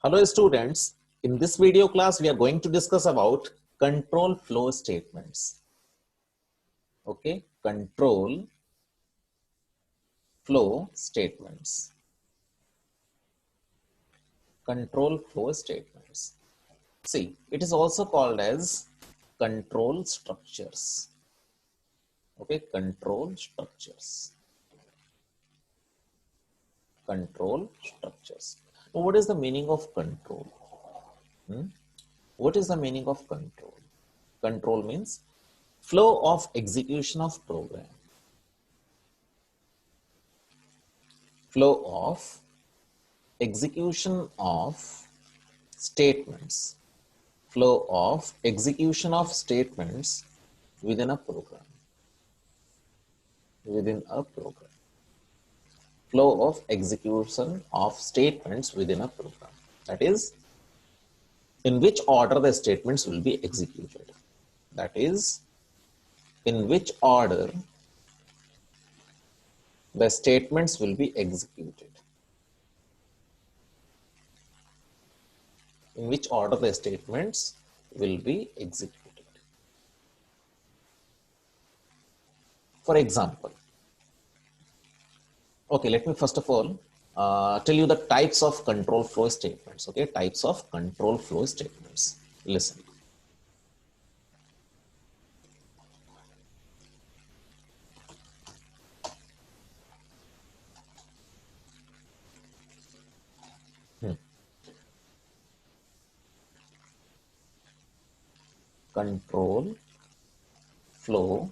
Hello students, in this video class we are going to discuss about control flow statements. Okay, control flow statements. Control flow statements. See, it is also called as control structures. Okay, control structures. Control structures. Now, what is the meaning of control? What is the meaning of control? Control means flow of execution of program. Flow of execution of statements. Flow of execution of statements within a program. Within a program. Flow of execution of statements within a program. That is, in which order the statements will be executed. That is, in which order the statements will be executed. In which order the statements will be executed. For example, okay, let me first of all tell you the types of control flow statements. Okay, types of control flow statements. Listen. Control flow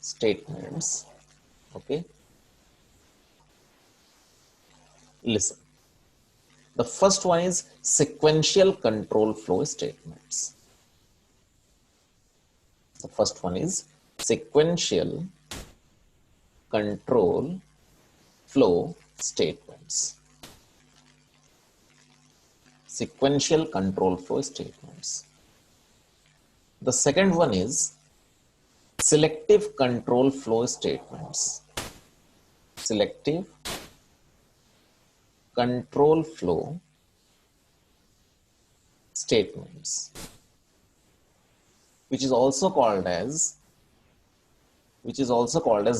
statements. Okay, listen. The first one is sequential control flow statements. The first one is sequential control flow statements. Sequential control flow statements. The second one is selective control flow statements. Selective control flow statements, which is also called as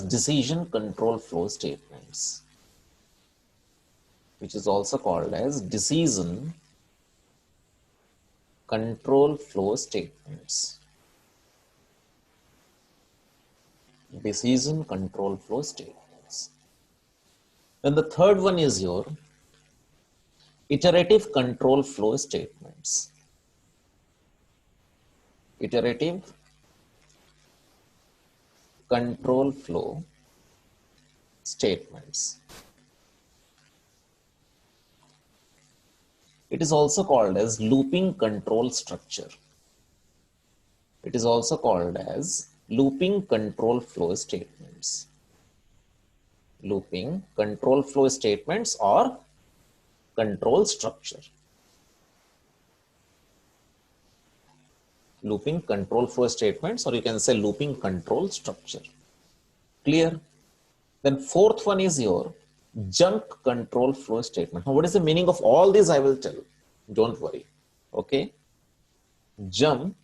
decision control flow statements. Which is also called as decision control flow statements. Decision control flow statements. Then the third one is your iterative control flow statements. Iterative control flow statements. It is also called as looping control structure. It is also called as looping control flow statements. Looping control flow statements or control structure. Looping control flow statements, or you can say looping control structure. Clear? Then fourth one is your jump control flow statement. Now, what is the meaning of all these? I will tell. Don't worry. Okay. Jump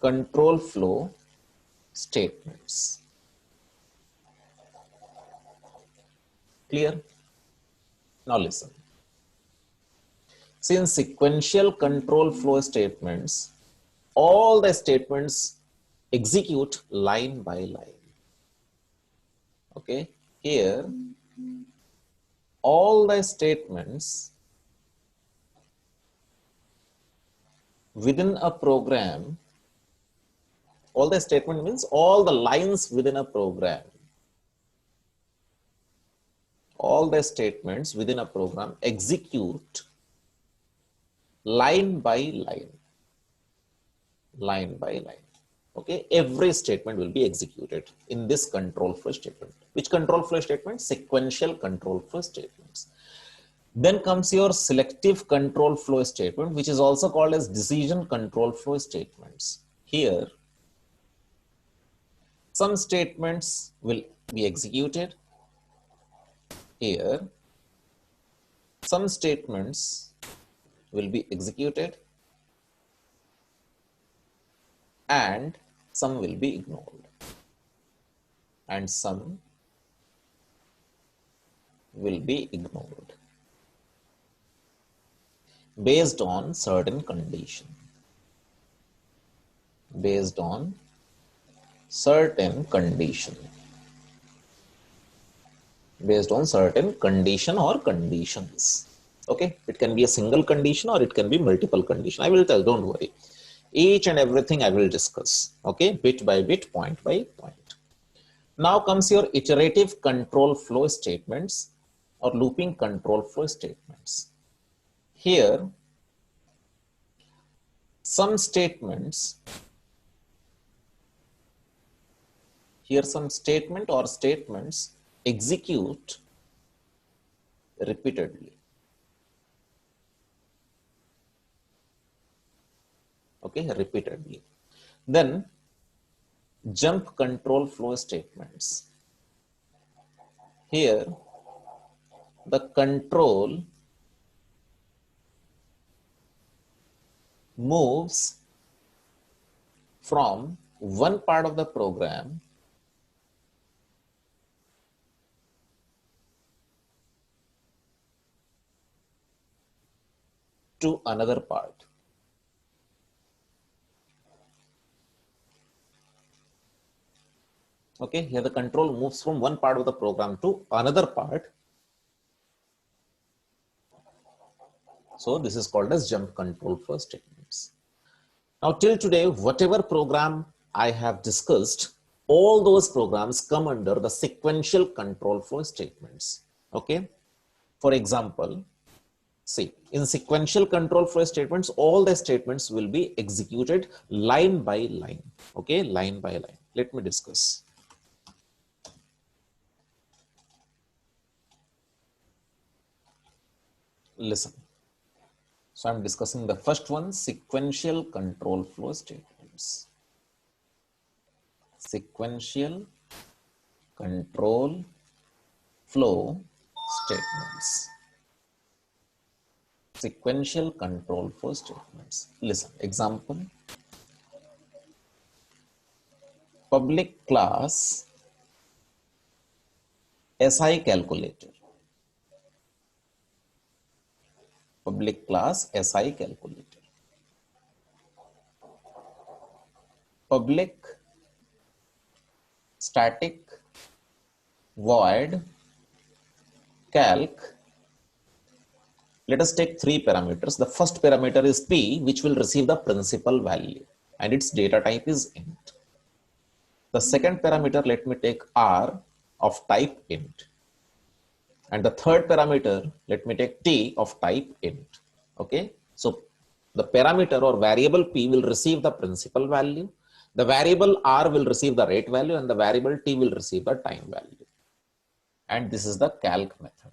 control flow statements. Clear? Now listen. See, in sequential control flow statements, all the statements execute line by line. Okay. Here, all the statements within a program, all the statement means all the lines within a program. All the statements within a program execute line by line. Line by line. Okay, every statement will be executed in this control flow statement. Which control flow statement? Sequential control flow statements. Then comes your selective control flow statement, which is also called as decision control flow statements. Here, some statements will be executed. Here, some statements will be executed and some will be ignored, and some will be ignored based on certain condition. Based on certain condition. Based on certain condition or conditions. Okay, it can be a single condition or it can be multiple condition. I will tell, don't worry. Each and everything I will discuss. Okay, bit by bit, point by point. Now comes your iterative control flow statements or looping control flow statements. Here, some statement or statements execute repeatedly. Okay, repeatedly. Then jump control flow statements. Here, the control moves from one part of the program to another part. Okay, here the control moves from one part of the program to another part. So this is called as jump control flow statements. Now till today, whatever program I have discussed, all those programs come under the sequential control flow statements. Okay, for example, see, in sequential control flow statements, all the statements will be executed line by line. Okay, line by line. Let me discuss. Listen. So I'm discussing the first one, sequential control flow statements. Sequential control flow statements. Sequential control flow statements. Listen, example. Public class SI calculator. Public class SI calculator. Public static void calc. Let us take three parameters. The first parameter is P, which will receive the principal value and its data type is int. The second parameter, let me take R of type int. And the third parameter, let me take T of type int. Okay, so the parameter or variable P will receive the principal value, the variable R will receive the rate value, and the variable T will receive the time value. And this is the calc method.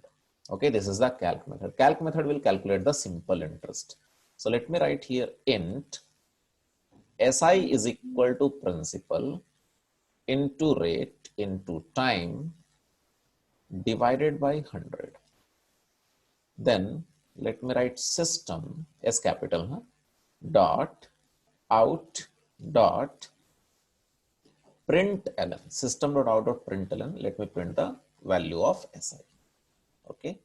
Okay, this is the calc method. Calc method will calculate the simple interest. So let me write here int SI is equal to principal into rate into time divided by 100. Then let me write system S capital dot out dot println, system dot out dot println. Let me print the value of SI. Okay,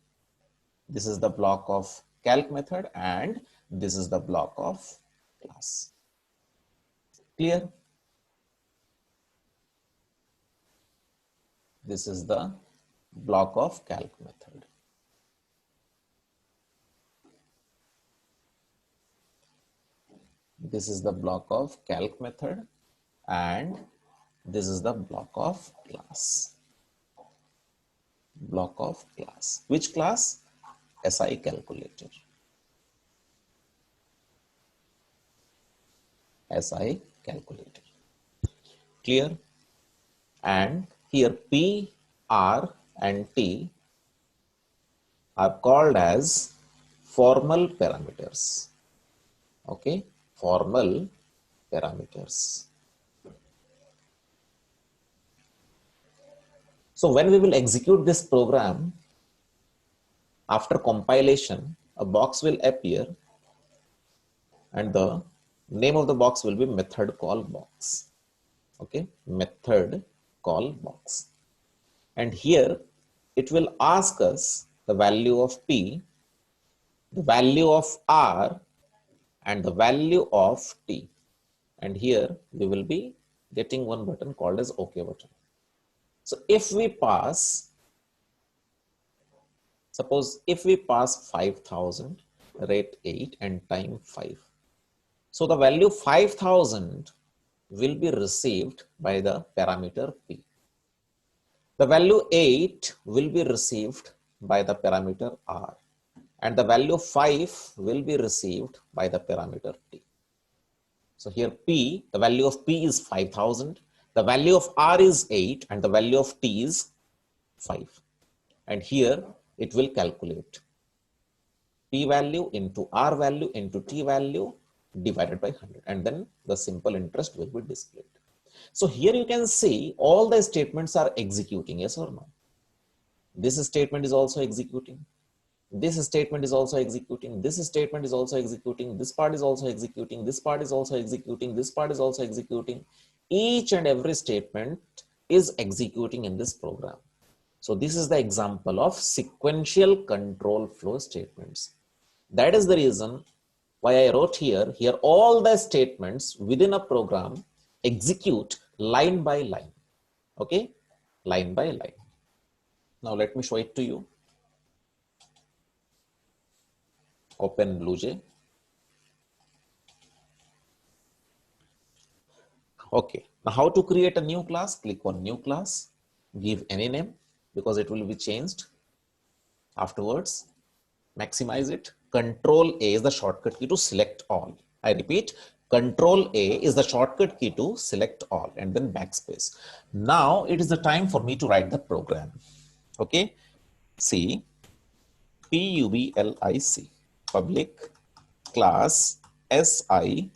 this is the block of calc method and this is the block of class. Clear? This is the block of calc method. This is the block of calc method and this is the block of class. Block of class. Which class? SI calculator. SI calculator. Clear? And here P, R and T are called as formal parameters. Okay, formal parameters. So when we will execute this program, After compilation, a box will appear and the name of the box will be method call box. Okay, method call box. And here it will ask us the value of P, the value of R, and the value of T. And here we will be getting one button called as OK button. So if we pass, suppose if we pass 5000, rate 8 and time 5. So the value 5000 will be received by the parameter P. The value 8 will be received by the parameter R. And the value 5 will be received by the parameter T. So here P, the value of P is 5000, the value of R is 8, and the value of T is 5. And here it will calculate P value into R value into T value divided by 100. And then the simple interest will be displayed. So here you can see all the statements are executing, yes or no? This statement is also executing. This statement is also executing. This statement is also executing. This part is also executing. This part is also executing. This part is also executing. Each and every statement is executing in this program. So this is the example of sequential control flow statements. That is the reason why I wrote here all the statements within a program execute line by line. Okay, line by line. Now let me show it to you. Open BlueJ. Okay, now how to create a new class? Click on new class, give any name because it will be changed afterwards. Maximize it. Control A is the shortcut key to select all. I repeat, Control A is the shortcut key to select all, and then backspace. Now it is the time for me to write the program. Okay, see, Public public class SI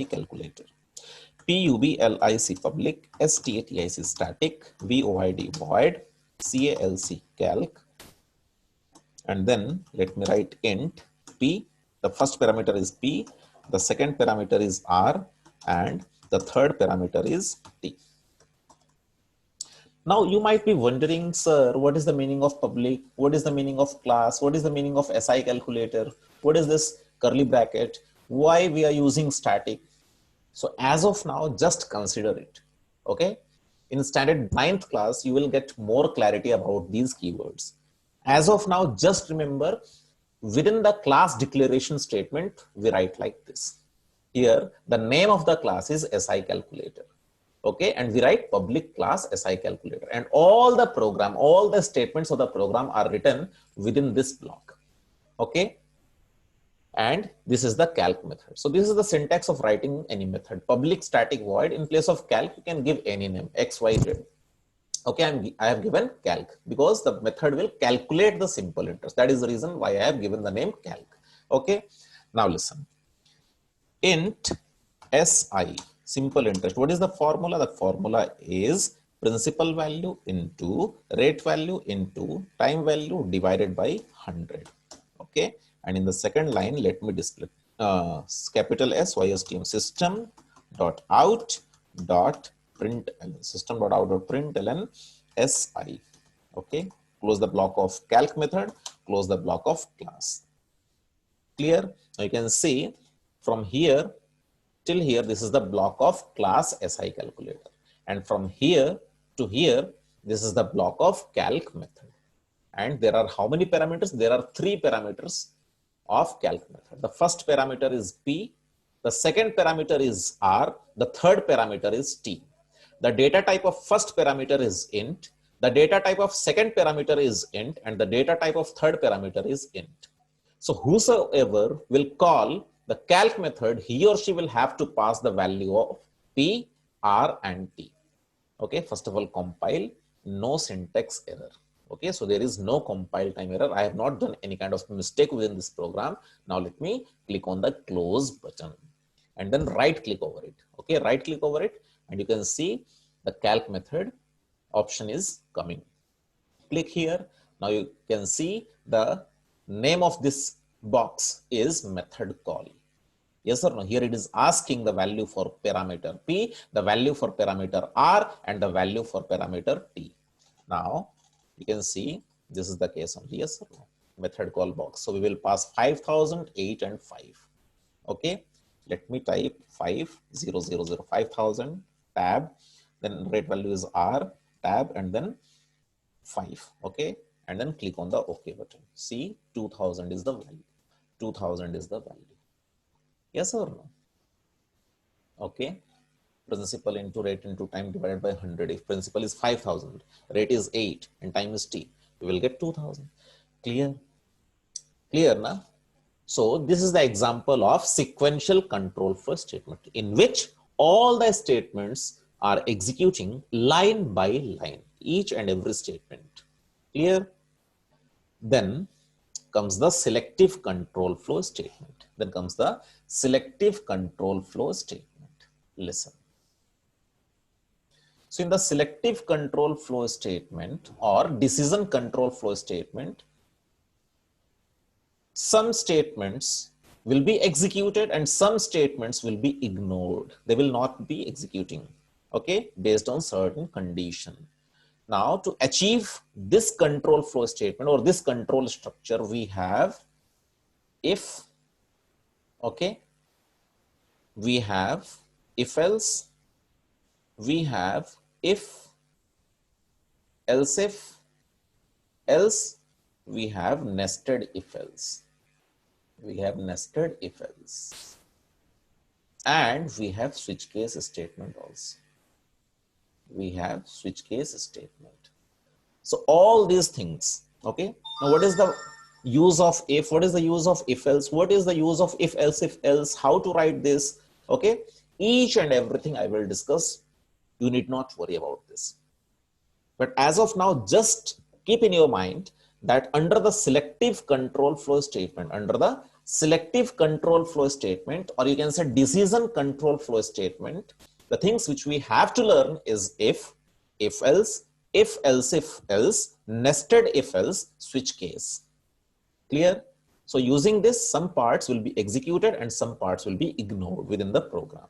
calculator. Public public static static void void calc calc. And then let me write int P. The first parameter is P, the second parameter is R, and the third parameter is T. Now you might be wondering, sir, what is the meaning of public? What is the meaning of class? What is the meaning of SI calculator? What is this curly bracket? Why we are using static? So as of now, just consider it. Okay. In standard 9th class, you will get more clarity about these keywords. As of now, just remember, within the class declaration statement, we write like this. Here, the name of the class is SI calculator. Okay, and we write public class SI calculator, and all the program, all the statements of the program are written within this block. Okay, and this is the calc method. So this is the syntax of writing any method. Public static void, in place of calc, you can give any name, X, Y, Z. Okay, I have given calc because the method will calculate the simple interest. That is the reason why I have given the name calc. Okay, now listen. Int SI, simple interest. What is the formula? The formula is principal value into rate value into time value divided by 100. Okay, and in the second line, let me display capital SYSTM system dot out dot println SI. Okay, close the block of calc method, close the block of class. Clear? Now you can see from here till here, this is the block of class SI calculator, and from here to here, this is the block of calc method. And there are how many parameters? There are 3 parameters of calc method. The first parameter is P, the second parameter is R, the third parameter is T. The data type of first parameter is int, the data type of second parameter is int, and the data type of third parameter is int. So whosoever will call the calc method, he or she will have to pass the value of P, R, and T. Okay, first of all, compile, no syntax error. Okay, so there is no compile time error. I have not done any kind of mistake within this program. Now let me click on the close button and then right click over it. Okay, right click over it, and you can see the calc method option is coming. click here. Now you can see the name of this box is method call. Yes or no? Here it is asking the value for parameter P, the value for parameter R, and the value for parameter T. Now you can see this is the case only. Yes or no? Method call box. So we will pass 5,000, 8, and 5. Okay. Let me type 5,000, 5,000 tab. Then rate value is R tab and then 5. Okay. And then click on the OK button. See, 2,000 is the value. 2,000 is the value. Yes or no? Okay. Principal into rate into time divided by 100. If principal is 5,000, rate is 8 and time is T, we will get 2,000. Clear? Clear now? So this is the example of sequential control flow statement in which all the statements are executing line by line, each and every statement. Clear? Then comes the selective control flow statement. Then comes the selective control flow statement. Listen. So in the selective control flow statement or decision control flow statement, some statements will be executed and some statements will be ignored. They will not be executing, okay, based on certain condition. Now to achieve this control flow statement or this control structure, we have if, okay, we have if else, we have if, else if, else, we have nested if else. We have nested if else. And we have switch case statement also. We have switch case statement. So all these things, okay. Now what is the use of if? What is the use of if else? What is the use of if else? How to write this? Okay. Each and everything I will discuss. You need not worry about this. But as of now, just keep in your mind that under the selective control flow statement, under the selective control flow statement, or you can say decision control flow statement, the things which we have to learn is if else, if else, nested if else, switch case. Clear? So using this, some parts will be executed and some parts will be ignored within the program.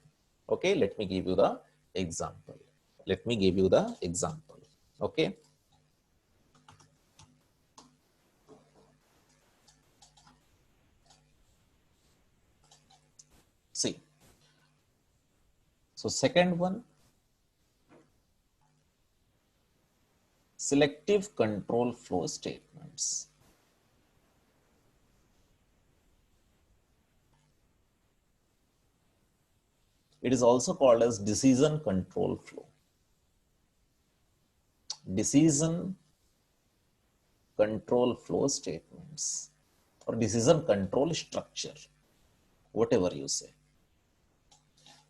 Okay, let me give you the example. Let me give you the example. Okay. See. So second one, selective control flow statements. It is also called as decision control flow. Decision control flow statements or decision control structure, whatever you say.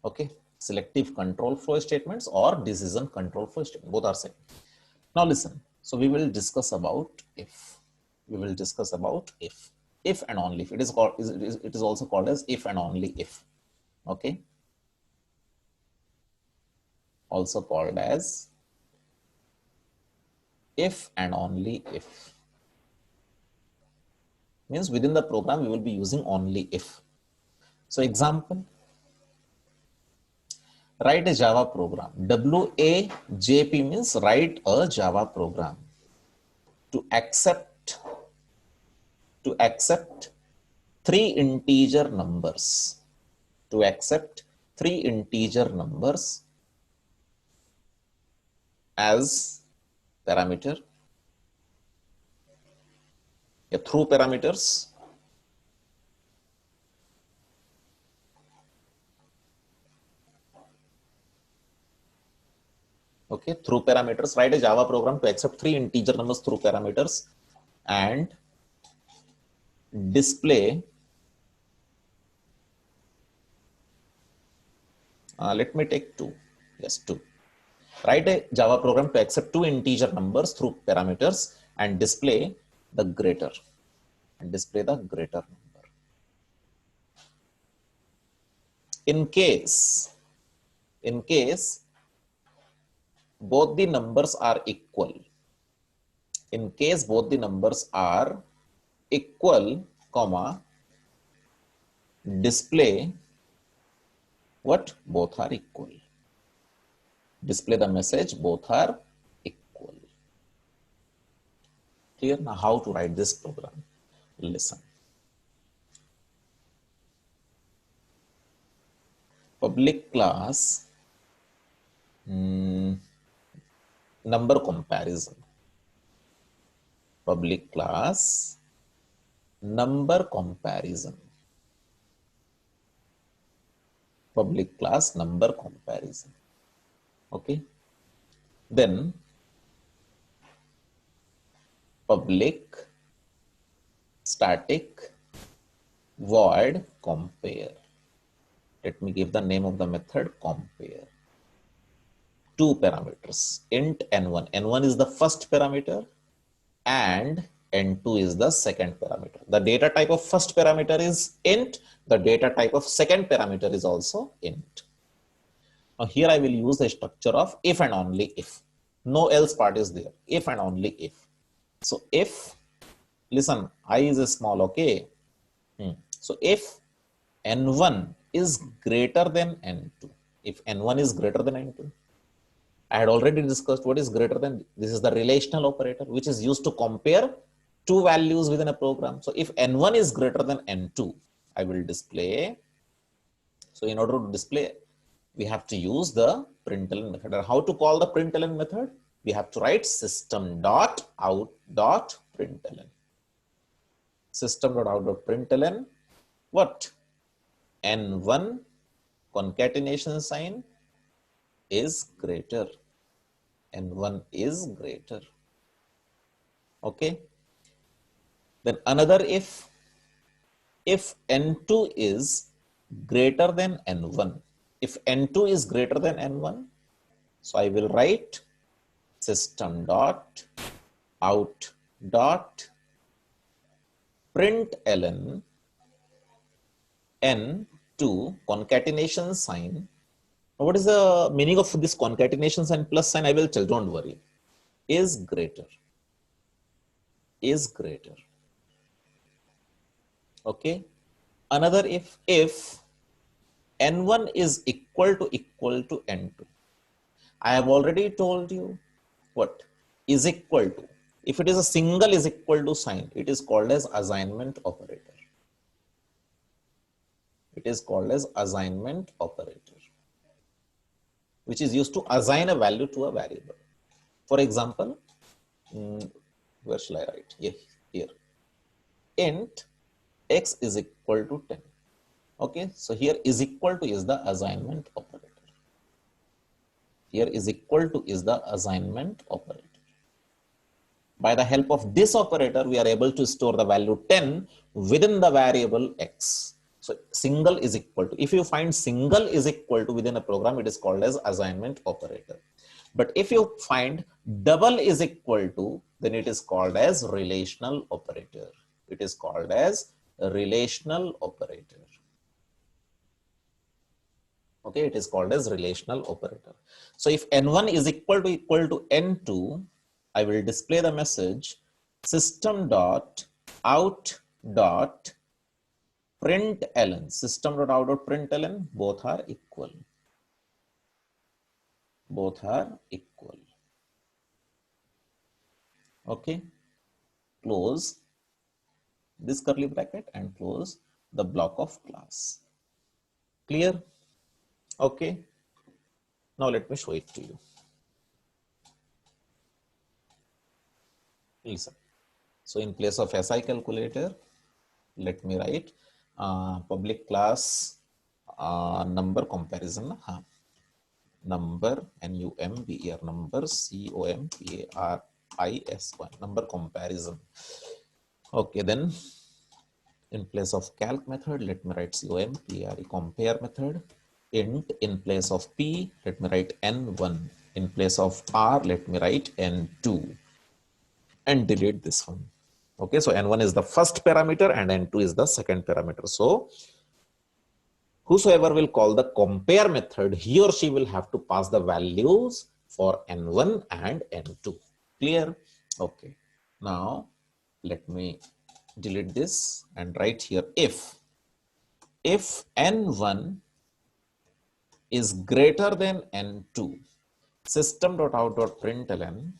Okay, selective control flow statements or decision control flow statements, both are same. Now listen, so we will discuss about if. We will discuss about if and only if. It is called, it is also called as if and only if. Okay, also called as if and only if. Means within the program we will be using only if. So example, write a Java program. WAJP means write a Java program to accept 3 integer numbers. To accept 3 integer numbers as parameter, through parameters, okay, through parameters. Write a Java program to accept 3 integer numbers through parameters and display, let me take 2, yes, 2. Write a Java program to accept 2 integer numbers through parameters and display the greater number. In case both the numbers are equal, In case both the numbers are equal, comma, display what? Both are equal. Display the message both are equal. Clear? Now how to write this program? Listen. Public class number comparison. Public class number comparison. Public class number comparison. Okay. Then public static void compare. Let me give the name of the method compare. Two parameters, int n1. n1 is the first parameter and n2 is the second parameter. The data type of first parameter is int. The data type of second parameter is also int. Now here I will use the structure of if and only if. No else part is there. If and only if. So if, listen, I is small, okay. So if n1 is greater than n2. If n1 is greater than n2. I had already discussed what is greater than. This is the relational operator which is used to compare two values within a program. So if n1 is greater than n2, I will display. So in order to display, we have to use the Println method. And how to call the Println method? We have to write system.out.println. System.out.println. What? n1 concatenation sign is greater. n1 is greater. Okay. Then another if n2 is greater than n1. If n2 is greater than n1, so I will write system.out.println n2 concatenation sign. What is the meaning of this concatenation sign plus sign? I will tell, don't worry. Is greater. Is greater. Okay. Another if n1 is equal to n2. I have already told you what is equal to. If it is a single is equal to sign, it is called as assignment operator. It is called as assignment operator, which is used to assign a value to a variable. For example, where shall I write? Here. Int x is equal to 10. Okay, so here is equal to is the assignment operator. Here is equal to is the assignment operator. By the help of this operator, we are able to store the value 10 within the variable x. So single is equal to. If you find single is equal to within a program, it is called as assignment operator. But if you find double is equal to, then it is called as relational operator. It is called as a relational operator. Okay, it is called as relational operator. So if n1 is equal to n2, I will display the message system.out.println. System.out.println, both are equal. Both are equal. Okay. Close this curly bracket and close the block of class. Clear? Okay. Now let me show it to you. Listen. So in place of SI calculator, let me write public class number comparison. Number NUMBER, number COMPARISY, number comparison. Okay, then in place of calc method, let me write COMPARE, compare method. Int in place of P, let me write N1. In place of R, let me write N2 and delete this one. Okay, so N1 is the first parameter and N2 is the second parameter. So whosoever will call the compare method, he or she will have to pass the values for N1 and N2. Clear? Okay. Now let me delete this and write here if n1 is greater than n2, system.out.println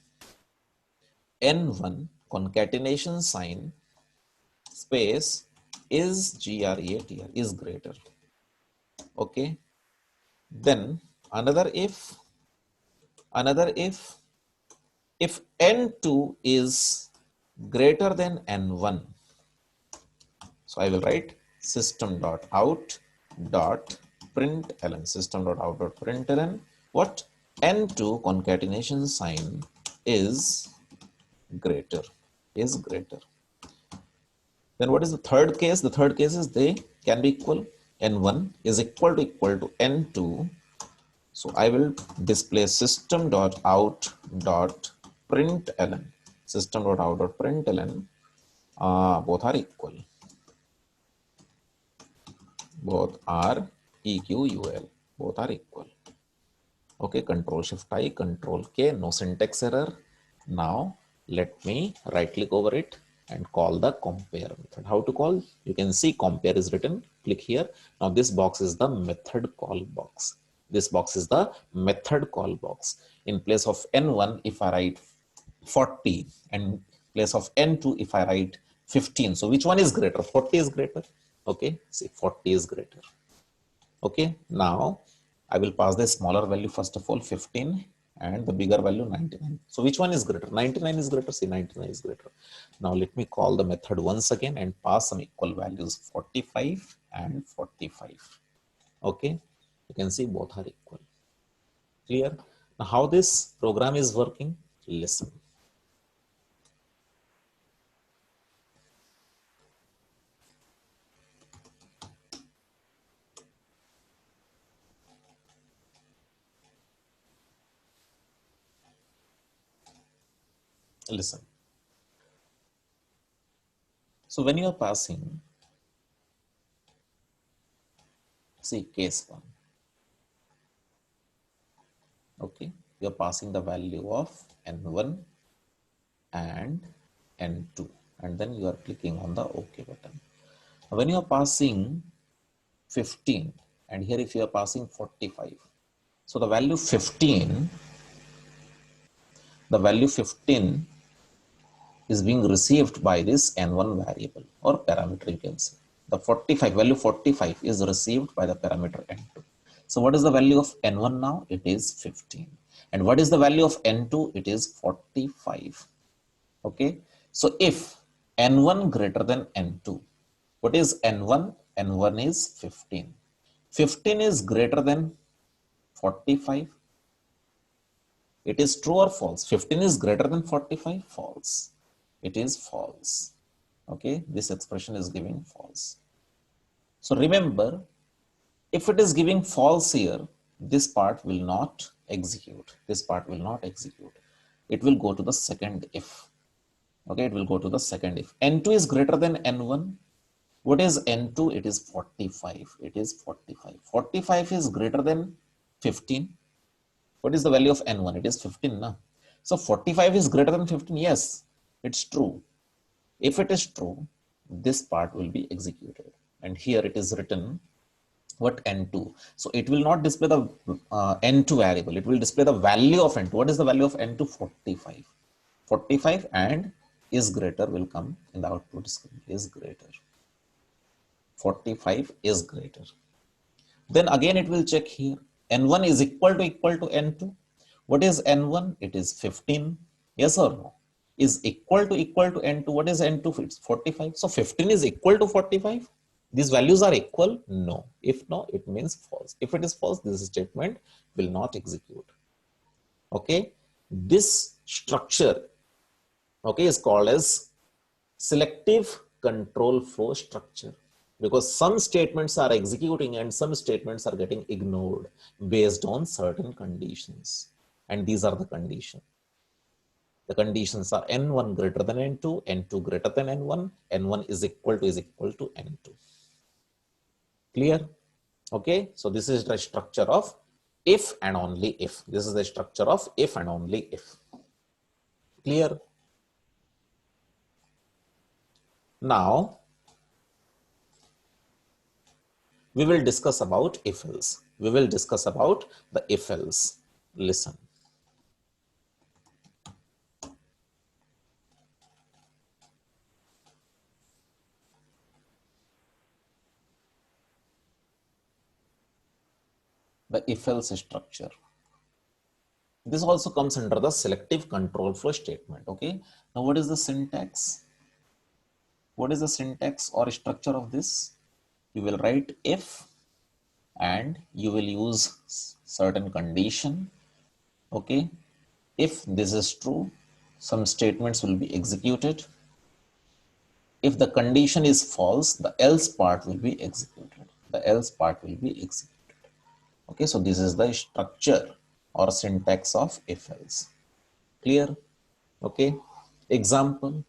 n1 concatenation sign space is greater is greater. Okay, then another if n2 is greater than n1, so I will write system.out.println what n2 concatenation sign is greater. Then what is the third case? The third case is they can be equal. N1 is equal to N2. So I will display system.out.println. System.out.println. Both are equal. Both are equal. Both are equal. Okay, Control Shift I, Control K, no syntax error. Now let me right click over it and call the compare method. How to call? You can see compare is written. Click here. Now this box is the method call box. This box is the method call box. In place of n1, if I write 40 and place of n2, if I write 15. So which one is greater? 40 is greater. Okay, see 40 is greater. Okay, now I will pass the smaller value first of all 15 and the bigger value 99. So which one is greater? 99 is greater. See 99 is greater. Now let me call the method once again and pass some equal values 45 and 45. Okay, you can see both are equal. Clear? Now how this program is working? Listen. Listen. So when you are passing, see case 1. Okay, you are passing the value of n1 and n2 and then you are clicking on the OK button. When you are passing 15 and here if you are passing 45, so the value 15 is being received by this n1 variable or parameter, you can say. The value 45 is received by the parameter n2. So what is the value of n1 now? It is 15. And what is the value of n2? It is 45. Okay. So if n1 greater than n2, what is n1? n1 is 15. 15 is greater than 45. It is true or false? 15 is greater than 45? False. It is false. Okay, this expression is giving false. So remember, if it is giving false here, this part will not execute. This part will not execute. It will go to the second if. Okay, it will go to the second if. N2 is greater than N1. What is N2? It is 45. It is 45. 45 is greater than 15. What is the value of N1? It is 15. Na? So 45 is greater than 15. Yes, it's true. If it is true, this part will be executed. And here it is written what N2. So it will not display the N2 variable. It will display the value of N2. What is the value of N2? 45. 45 and is greater will come in the output screen. Is greater. 45 is greater. Then again it will check here. N1 is equal to N2. What is N1? It is 15. Yes or no? Is equal to N2. What is N2? It's 45. So 15 is equal to 45. These values are equal? No. If no, it means false. If it is false, this statement will not execute. Okay. This structure, okay, is called as selective control flow structure, because some statements are executing and some statements are getting ignored based on certain conditions. And these are the conditions. The conditions are N1 greater than N2, N2 greater than N1, N1 is equal to N2. Clear? Okay. So this is the structure of if and only if. This is the structure of if and only if. Clear? Now we will discuss about if else. We will discuss about the if else. Listen. The if else structure. This also comes under the selective control flow statement. Okay. Now what is the syntax? What is the syntax or structure of this? You will write if and you will use certain condition. Okay. If this is true, some statements will be executed. If the condition is false, the else part will be executed. The else part will be executed. Okay, so this is the structure or syntax of if else. Clear? Okay. Example.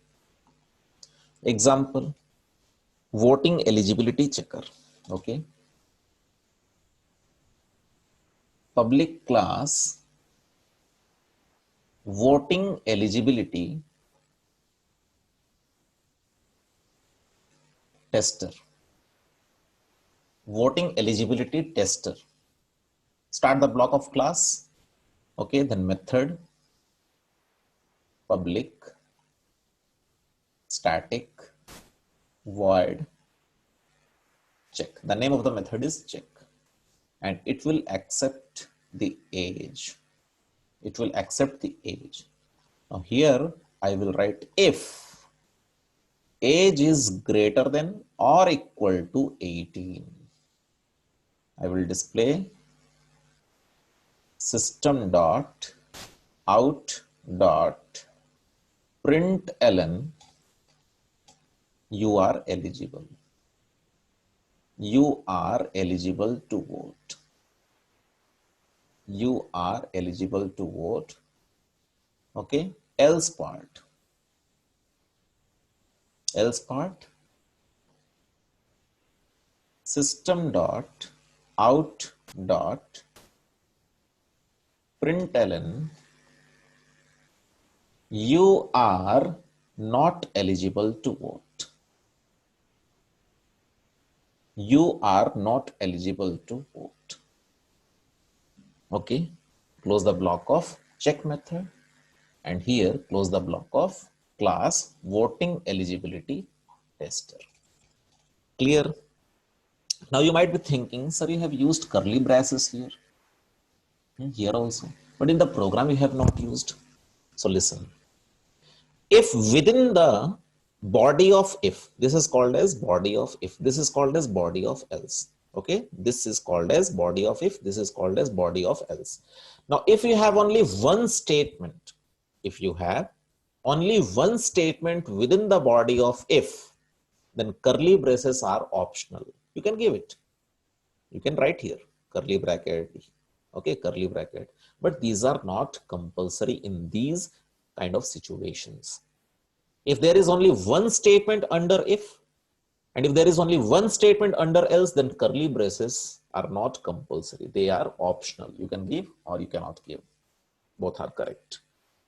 Voting eligibility checker. Okay. Public class voting eligibility tester. Voting eligibility tester. Start the block of class. Okay, then method public static void check. The name of the method is check, and it will accept the age. It will accept the age. Now here I will write if age is greater than or equal to 18. I will display system dot out dot println you are eligible. You are eligible to vote. You are eligible to vote. Okay. Else part. Else part. System dot out dot println you are not eligible to vote. You are not eligible to vote. Okay. Close the block of check method, and here close the block of class voting eligibility tester. Clear? Now you might be thinking, sir, you have used curly braces here. Here also, but in the program you have not used. So listen, if within the body of if, this is called as body of if, this is called as body of else. Okay, this is called as body of if, this is called as body of else. Now if you have only one statement, if you have only one statement within the body of if, then curly braces are optional. You can give it. You can write here curly bracket. Okay, curly bracket. But these are not compulsory in these kind of situations. If there is only one statement under if, and if there is only one statement under else, then curly braces are not compulsory. They are optional. You can give or you cannot give. Both are correct.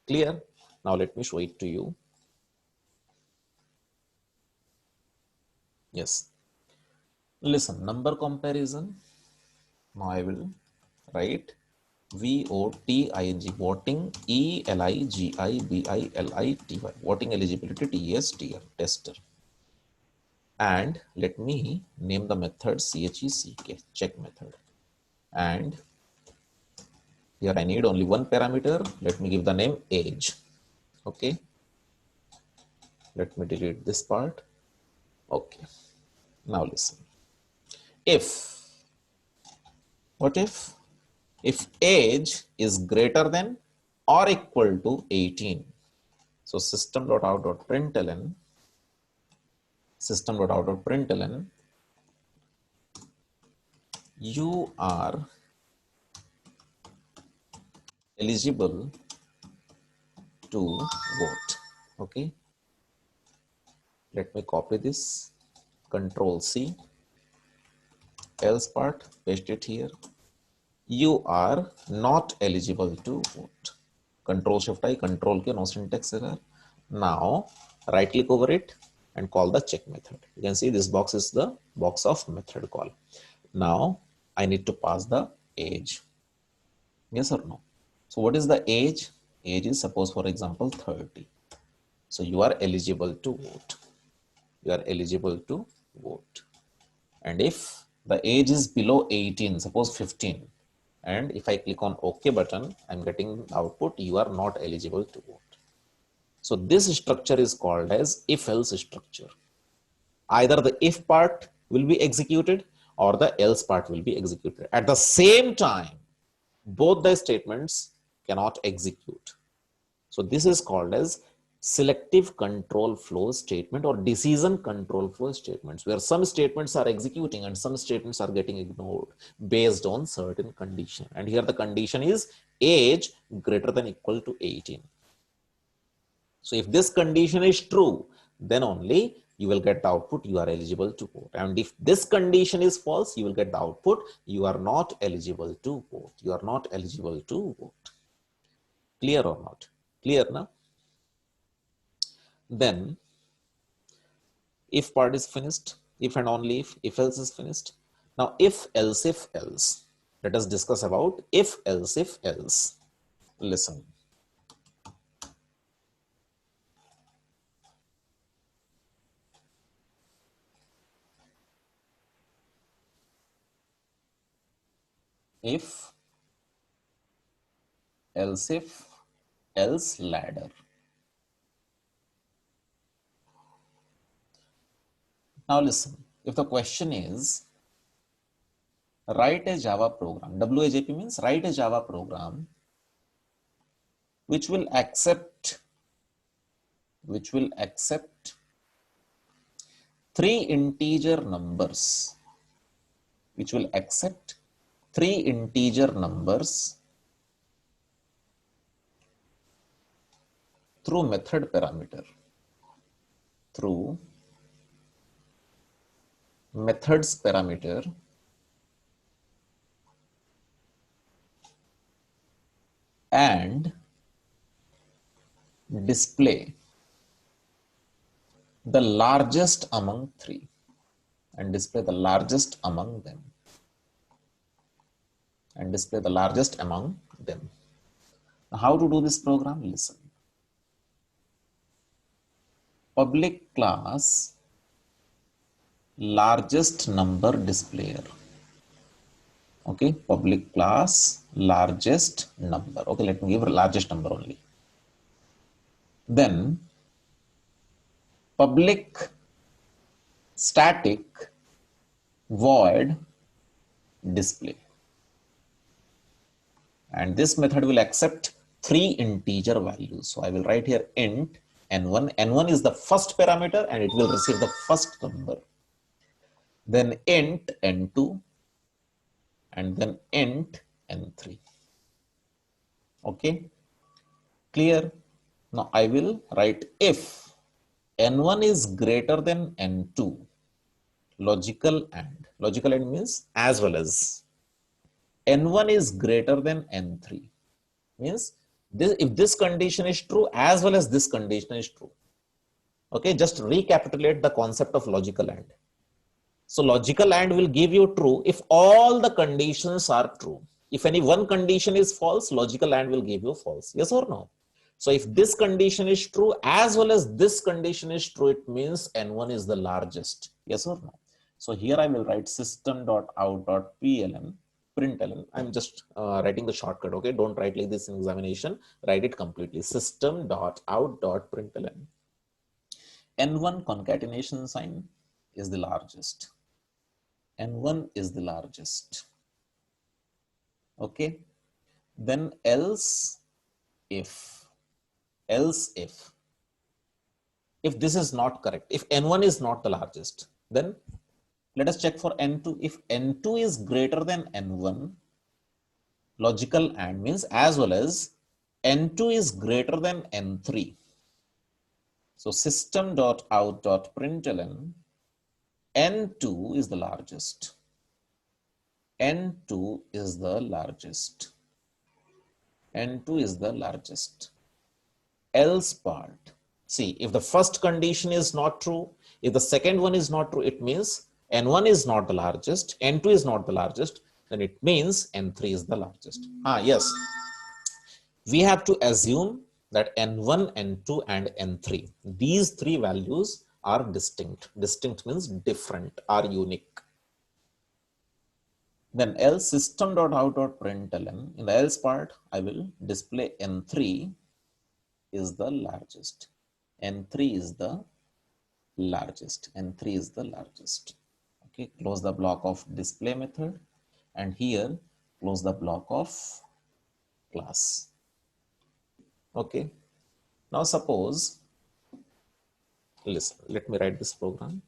Clear? Now let me show it to you. Yes. Listen, number comparison. Now I will write VOTING, voting ELIGIBILITY, voting eligibility tester. And let me name the method CHECK, check method. And here I need only one parameter. Let me give the name age. Okay. Let me delete this part. Okay. Now listen. What if age is greater than or equal to 18? So system.out.println you are eligible to vote. Okay. Let me copy this. Control C. Else part, paste it here. You are not eligible to vote. Control Shift I, Control K, no syntax error. Now right click over it and call the check method. You can see this box is the box of method call. Now I need to pass the age. Yes or no? So what is the age? Age is, suppose for example 30. So you are eligible to vote. You are eligible to vote. And if the age is below 18, suppose 15, and if I click on OK button, I'm getting output, you are not eligible to vote. So this structure is called as if-else structure. Either the if part will be executed or the else part will be executed. At the same time, both the statements cannot execute. So this is called as selective control flow statement or decision control flow statements, where some statements are executing and some statements are getting ignored based on certain condition. And here the condition is age greater than equal to 18. So if this condition is true, then only you will get the output, you are eligible to vote. And if this condition is false, you will get the output, you are not eligible to vote. You are not eligible to vote. Clear or not? Clear now? Then if part is finished, if and only if else is finished. Now if else, let us discuss about if else. Listen. If else ladder. Now listen, if the question is write a Java program, WAJP means write a Java program which will accept three integer numbers, through method parameter, through methods parameter, and display the largest among three, and display the largest among them, Now, how to do this program? Listen. Public class largest number displayer. Okay, public class largest number. Okay, let me give largest number only. Then public static void display. And this method will accept three integer values. So I will write here int n1. N1 is the first parameter and it will receive the first number. Then int n2 and then int n3. Okay, clear? Now I will write if n1 is greater than n2, logical AND. Logical AND means as well as. N1 is greater than N3 means if this condition is true as well as this condition is true. Okay, just recapitulate the concept of logical AND. So logical AND will give you true if all the conditions are true. If any one condition is false, logical AND will give you false. Yes or no? So if this condition is true as well as this condition is true, it means N1 is the largest. Yes or no? So here I will write system.out.println. I'm just writing the shortcut. Okay, don't write like this in examination. Write it completely. System.out.println. N1 concatenation sign is the largest. N1 is the largest. Okay. Then else if this is not correct, if N1 is not the largest, then let us check for N2. If N2 is greater than N1, logical AND means as well as N2 is greater than N3. So system.out.println, N2 is the largest. N2 is the largest. N2 is the largest. Else part. See, if the first condition is not true, If the second one is not true, it means N1 is not the largest, N2 is not the largest, then it means N3 is the largest. Yes, we have to assume that N1, N2 and N3, these three values are distinct. Distinct means different, are unique. Then else system.out.println, in the else part, I will display N3 is the largest. N3 is the largest. N3 is the largest. Okay, close the block of display method and here close the block of class. Okay, now suppose, listen, let me write this program.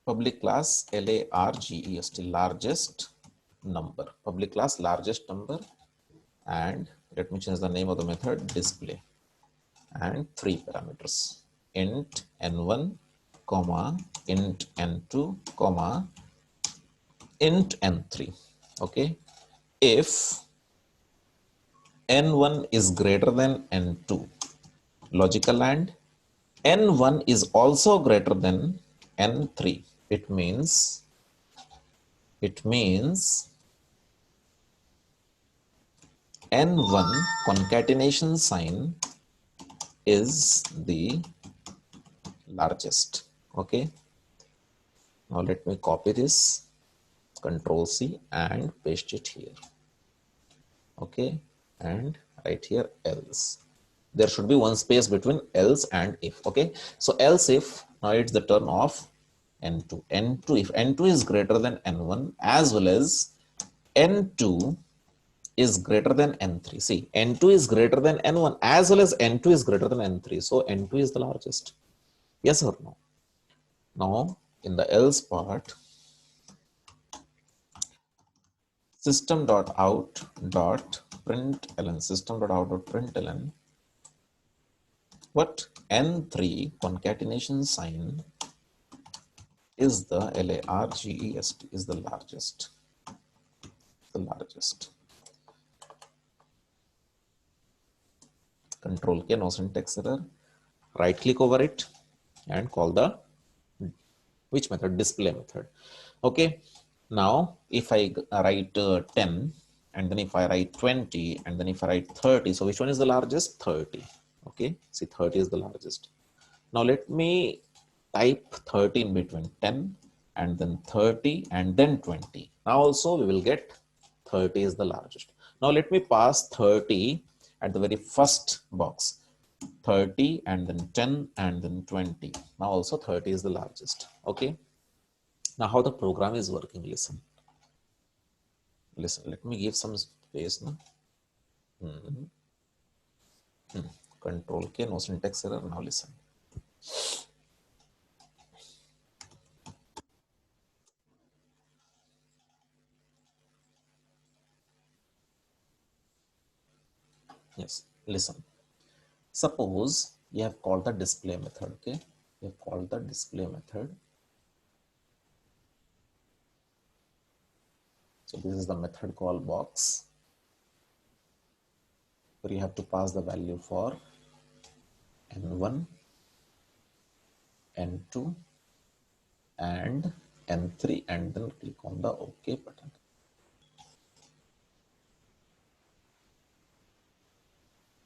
Public class largest, largest number, public class largest number, and let me change the name of the method, display, and three parameters, int n1 comma int n2 comma int n3. Okay, if n1 is greater than n2, logical AND, n1 is also greater than n3, it means n1 concatenation sign is the largest. Okay, now let me copy this, Control C and paste it here. Okay, and right here else. There should be one space between else and if. Okay, so else if, now it's the turn of N2. N2, if N2 is greater than N1 as well as N2 is greater than N3. See, N2 is greater than N1 as well as N2 is greater than N3. So N2 is the largest. Yes or no? Now in the else part, system.out.println, what? N3 concatenation sign is the largest, is the largest. The largest. Control K, no syntax error. Right click over it and call the which method? Display method. Okay. Now if I write 10 and then if I write 20 and then if I write 30, so which one is the largest? 30. Okay. See, 30 is the largest. Now let me type 30 in between 10 and then 30 and then 20. Now also we will get 30 is the largest. Now let me pass 30 at the very first box, 30 and then 10 and then 20. Now also 30 is the largest. Okay. Now how the program is working, listen. Listen, let me give some space now. Control K, no syntax error. Now listen. Yes, listen. Suppose you have called the display method. Okay, you have called the display method. So this is the method call box where you have to pass the value for n1, n2 and n3 and then click on the OK button.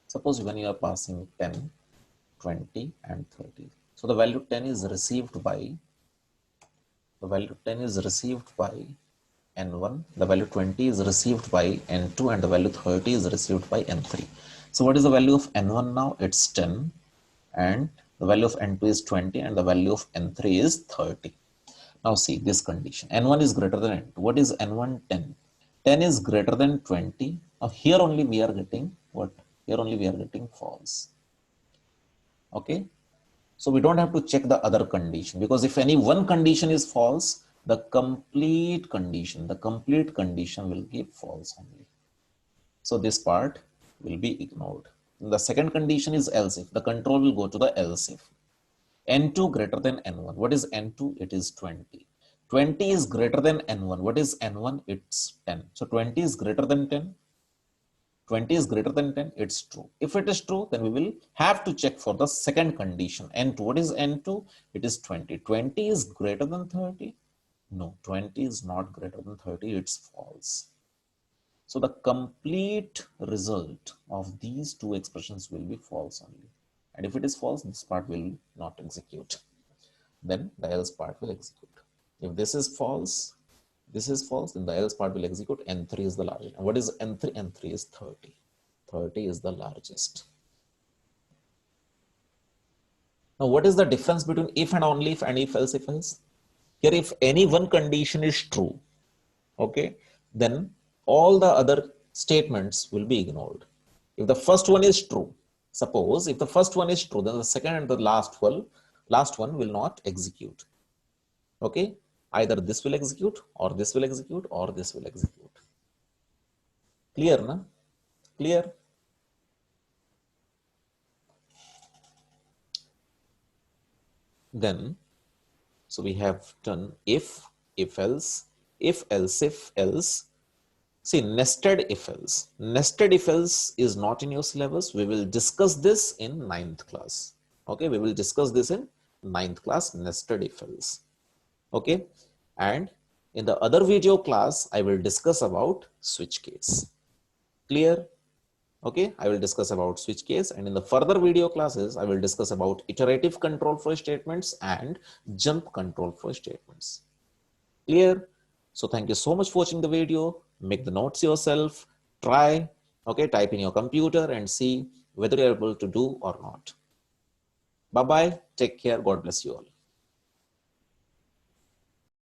Suppose when you are passing 10, 20 and 30. So the value 10 is received by, N1, the value 20 is received by N2 and the value 30 is received by N3. So what is the value of N1 now? It's 10 and the value of N2 is 20 and the value of N3 is 30. Now see this condition, N1 is greater than N2. What is N1? 10. 10 is greater than 20. Now here only we are getting what? Here only we are getting false. Okay. So we don't have to check the other condition, because if any one condition is false, the complete condition will give false only. So this part will be ignored. The second condition is else if. The control will go to the else if. N2 greater than N1. What is N2? It is 20. 20 is greater than N1. What is N1? It's 10. So 20 is greater than 10. 20 is greater than 10, it's true. If it is true, then we will have to check for the second condition. N2, what is N2? It is 20. 20 is greater than 30? No, 20 is not greater than 30, it's false. So the complete result of these two expressions will be false only. And if it is false, this part will not execute. Then the else part will execute. If this is false, then the else part will execute. N3 is the largest. And what is N3? N3 is 30. 30 is the largest. Now, what is the difference between if and only if and if else if else? Here, if any one condition is true, okay, then all the other statements will be ignored. If the first one is true, suppose if the first one is true, then the second and the last one will not execute. Okay, either this will execute, or this will execute, or this will execute. Clear, na? Clear? Then, so we have done if else, if else, if else. See, nested if else. Nested if else is not in your syllabus. We will discuss this in 9th class. Okay, we will discuss this in 9th class, nested if else. Okay, and in the other video class, I will discuss about switch case. Clear? Okay, I will discuss about switch case, and in the further video classes, I will discuss about iterative control flow statements and jump control flow statements. Clear? So thank you so much for watching the video. Make the notes yourself, try, okay, type in your computer and see whether you're able to do or not. Bye-bye, take care, God bless you all.